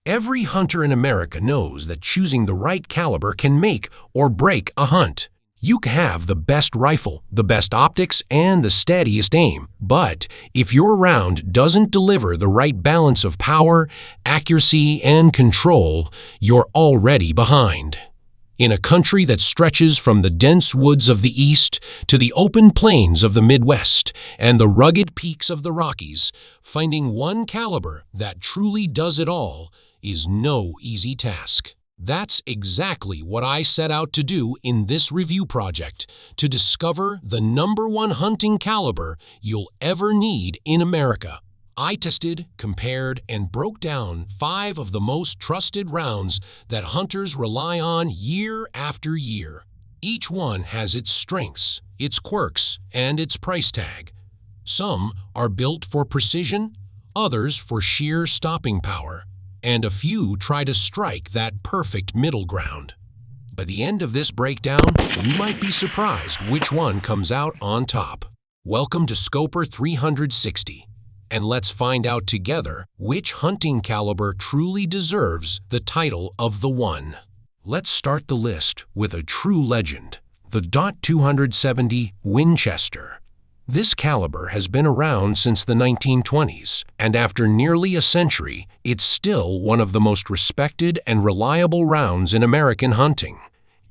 Every hunter in America knows that choosing the right caliber can make or break a hunt. You can have the best rifle, the best optics, and the steadiest aim, but if your round doesn't deliver the right balance of power, accuracy, and control, you're already behind. In a country that stretches from the dense woods of the East to the open plains of the Midwest and the rugged peaks of the Rockies, finding one caliber that truly does it all is no easy task. That's exactly what I set out to do in this review project, to discover the #1 hunting caliber you'll ever need in America. I tested, compared, and broke down 5 of the most trusted rounds that hunters rely on year after year. Each one has its strengths, its quirks, and its price tag. Some are built for precision, others for sheer stopping power, and a few try to strike that perfect middle ground. By the end of this breakdown, you might be surprised which one comes out on top. Welcome to Scoper 360. And let's find out together which hunting caliber truly deserves the title of the one. Let's start the list with a true legend, the .270 Winchester. This caliber has been around since the 1920s, and after nearly a century, it's still one of the most respected and reliable rounds in American hunting.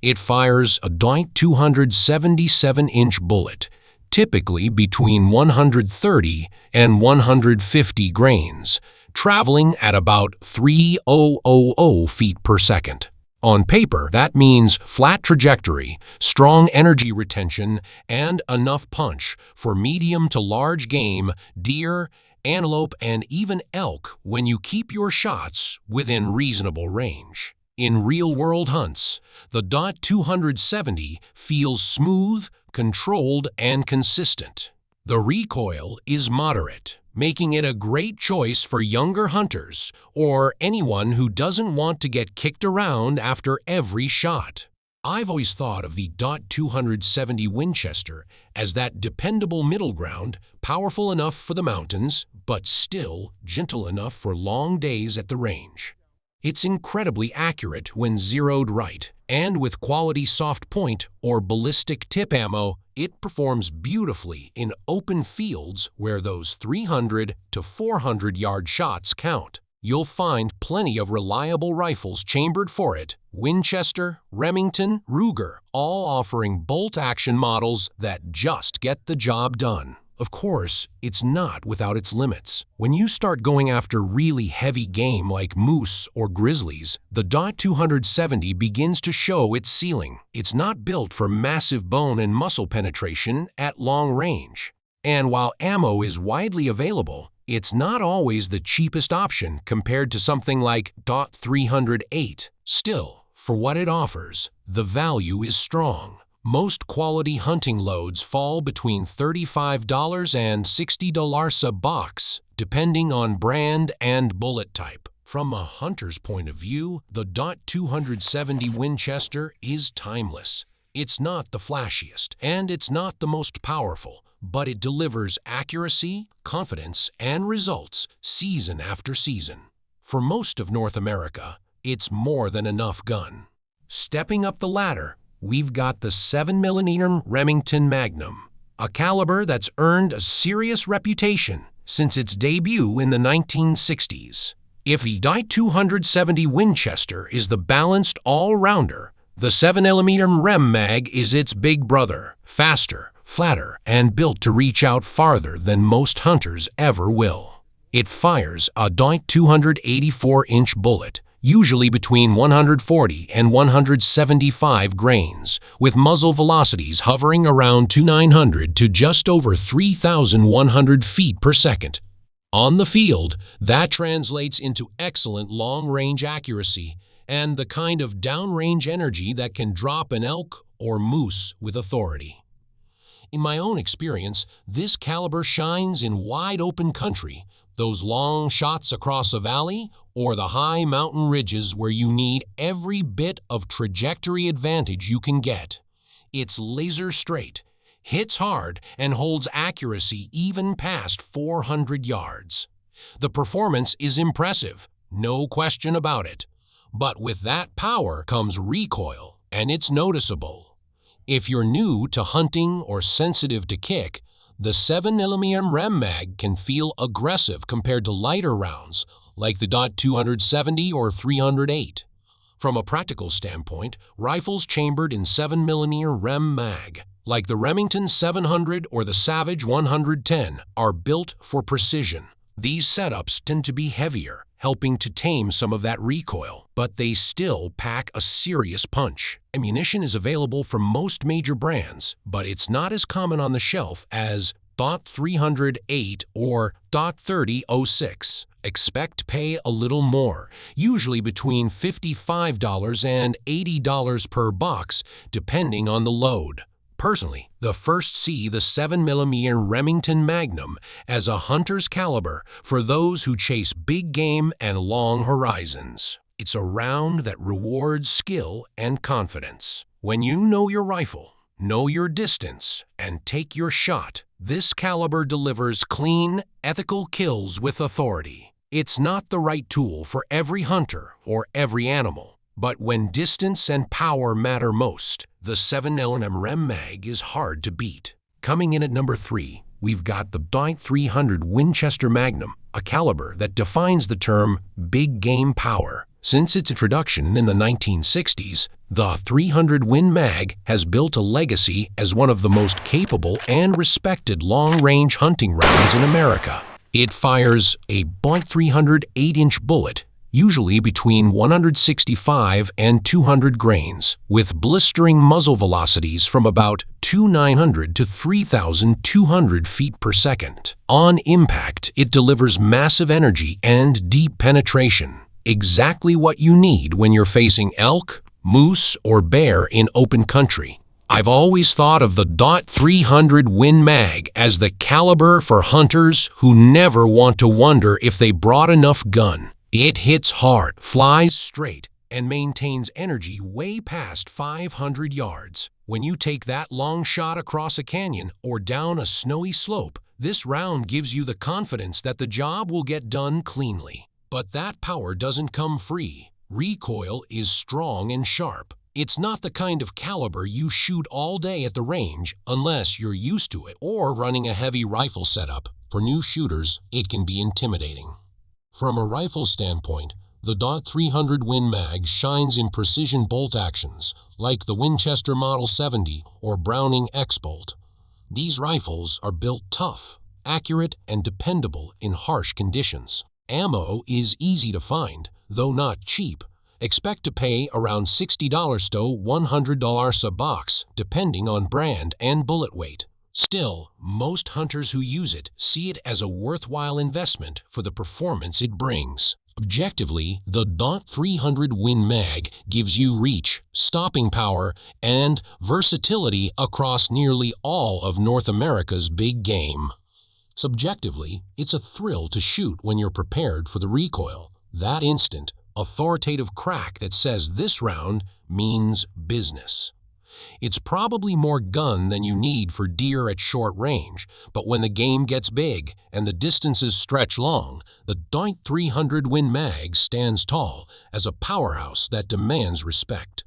It fires a .277-inch bullet, typically between 130 and 150 grains, traveling at about 3,000 feet per second. On paper, that means flat trajectory, strong energy retention, and enough punch for medium to large game, deer, antelope, and even elk when you keep your shots within reasonable range. In real-world hunts, the .270 feels smooth, controlled, and consistent. The recoil is moderate, making it a great choice for younger hunters or anyone who doesn't want to get kicked around after every shot. I've always thought of the .270 Winchester as that dependable middle ground, powerful enough for the mountains, but still gentle enough for long days at the range. It's incredibly accurate when zeroed right, and with quality soft point or ballistic tip ammo, it performs beautifully in open fields where those 300 to 400 yard shots count. You'll find plenty of reliable rifles chambered for it, Winchester, Remington, Ruger, all offering bolt-action models that just get the job done. Of course, it's not without its limits. When you start going after really heavy game like moose or grizzlies, the .270 begins to show its ceiling. It's not built for massive bone and muscle penetration at long range. And while ammo is widely available, it's not always the cheapest option compared to something like .308. Still, for what it offers, the value is strong. Most quality hunting loads fall between $35 and $60 a box, depending on brand and bullet type. From a hunter's point of view, the .270 Winchester is timeless. It's not the flashiest, and it's not the most powerful, but it delivers accuracy, confidence, and results season after season. For most of North America, it's more than enough gun. Stepping up the ladder, we've got the 7mm Remington Magnum, a caliber that's earned a serious reputation since its debut in the 1960s. If the .270 Winchester is the balanced all-rounder, the 7mm Rem Mag is its big brother, faster, flatter, and built to reach out farther than most hunters ever will. It fires a .284-inch bullet, usually between 140 and 175 grains, with muzzle velocities hovering around 2,900 to just over 3,100 feet per second. On the field, that translates into excellent long-range accuracy and the kind of downrange energy that can drop an elk or moose with authority. In my own experience, this caliber shines in wide-open country, those long shots across a valley, or the high mountain ridges where you need every bit of trajectory advantage you can get. It's laser straight, hits hard, and holds accuracy even past 400 yards. The performance is impressive, no question about it. But with that power comes recoil, and it's noticeable. If you're new to hunting or sensitive to kick, the 7mm rem mag can feel aggressive compared to lighter rounds like the .270 or 308. From a practical standpoint, rifles chambered in 7mm rem mag, like the Remington 700 or the Savage 110, are built for precision. These setups tend to be heavier, helping to tame some of that recoil, but they still pack a serious punch. Ammunition is available from most major brands, but it's not as common on the shelf as .308 or .3006. Expect to pay a little more, usually between $55 and $80 per box, depending on the load. Personally, the first see the 7mm Remington Magnum as a hunter's caliber for those who chase big game and long horizons. It's a round that rewards skill and confidence. When you know your rifle, know your distance, and take your shot, this caliber delivers clean, ethical kills with authority. It's not the right tool for every hunter or every animal, but when distance and power matter most, the 7mm Rem Mag is hard to beat. Coming in at number 3, we've got the .300 Winchester Magnum, a caliber that defines the term big game power. Since its introduction in the 1960s, the 300 Win Mag has built a legacy as one of the most capable and respected long-range hunting rounds in America. It fires a .300 8-inch bullet, usually between 165 and 200 grains, with blistering muzzle velocities from about 2,900 to 3,200 feet per second. On impact, it delivers massive energy and deep penetration. Exactly what you need when you're facing elk, moose, or bear in open country. I've always thought of the .300 Win Mag as the caliber for hunters who never want to wonder if they brought enough gun. It hits hard, flies straight, and maintains energy way past 500 yards. When you take that long shot across a canyon or down a snowy slope, this round gives you the confidence that the job will get done cleanly. But that power doesn't come free. Recoil is strong and sharp. It's not the kind of caliber you shoot all day at the range unless you're used to it or running a heavy rifle setup. For new shooters, it can be intimidating. From a rifle standpoint, the .300 Win Mag shines in precision bolt actions like the Winchester Model 70 or Browning X-Bolt. These rifles are built tough, accurate, and dependable in harsh conditions. Ammo is easy to find, though not cheap. Expect to pay around $60 to $100 a box, depending on brand and bullet weight. Still, most hunters who use it see it as a worthwhile investment for the performance it brings. Objectively, the .300 Win Mag gives you reach, stopping power, and versatility across nearly all of North America's big game. Subjectively, it's a thrill to shoot when you're prepared for the recoil. That instant, authoritative crack that says this round means business. It's probably more gun than you need for deer at short range, but when the game gets big and the distances stretch long, the .300 Win Mag stands tall as a powerhouse that demands respect.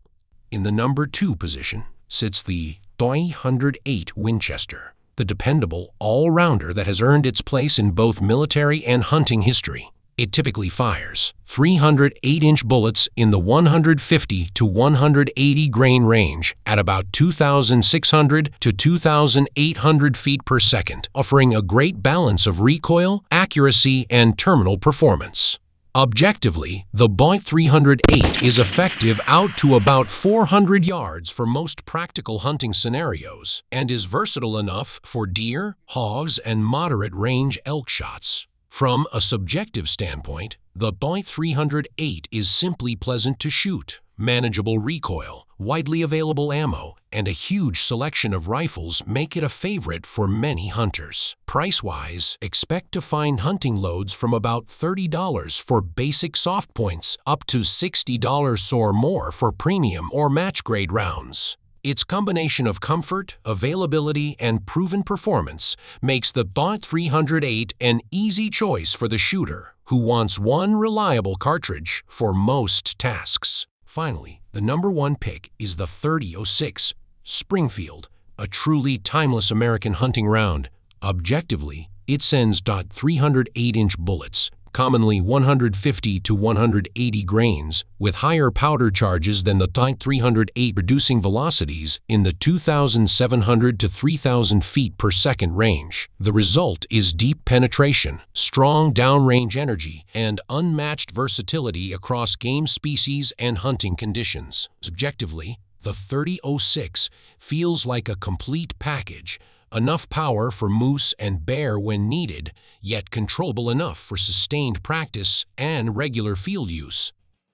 In the number 2 position sits the .308 Winchester, the dependable all-rounder that has earned its place in both military and hunting history. It typically fires 300 8-inch bullets in the 150 to 180 grain range at about 2,600 to 2,800 feet per second, offering a great balance of recoil, accuracy, and terminal performance. Objectively, the .308 is effective out to about 400 yards for most practical hunting scenarios and is versatile enough for deer, hogs, and moderate-range elk shots. From a subjective standpoint, the .308 is simply pleasant to shoot. Manageable recoil, widely available ammo, and a huge selection of rifles make it a favorite for many hunters. Price-wise, expect to find hunting loads from about $30 for basic soft points up to $60 or more for premium or match-grade rounds. Its combination of comfort, availability, and proven performance makes the .308 an easy choice for the shooter who wants one reliable cartridge for most tasks. Finally, the number one pick is the 3006 Springfield, a truly timeless American hunting round. Objectively, it sends .308-inch bullets, commonly 150 to 180 grains, with higher powder charges than the .308, reducing velocities in the 2,700 to 3,000 feet per second range. The result is deep penetration, strong downrange energy, and unmatched versatility across game species and hunting conditions. Subjectively, the 3006 feels like a complete package, enough power for moose and bear when needed, yet controllable enough for sustained practice and regular field use.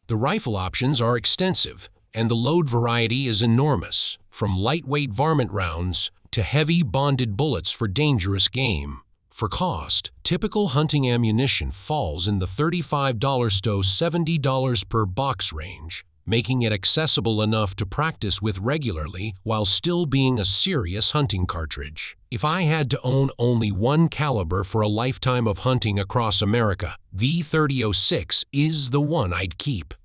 The rifle options are extensive, and the load variety is enormous, from lightweight varmint rounds to heavy bonded bullets for dangerous game. For cost, typical hunting ammunition falls in the $35 to $70 per box range, making it accessible enough to practice with regularly while still being a serious hunting cartridge. If I had to own only one caliber for a lifetime of hunting across America, the 3006 is the one I'd keep.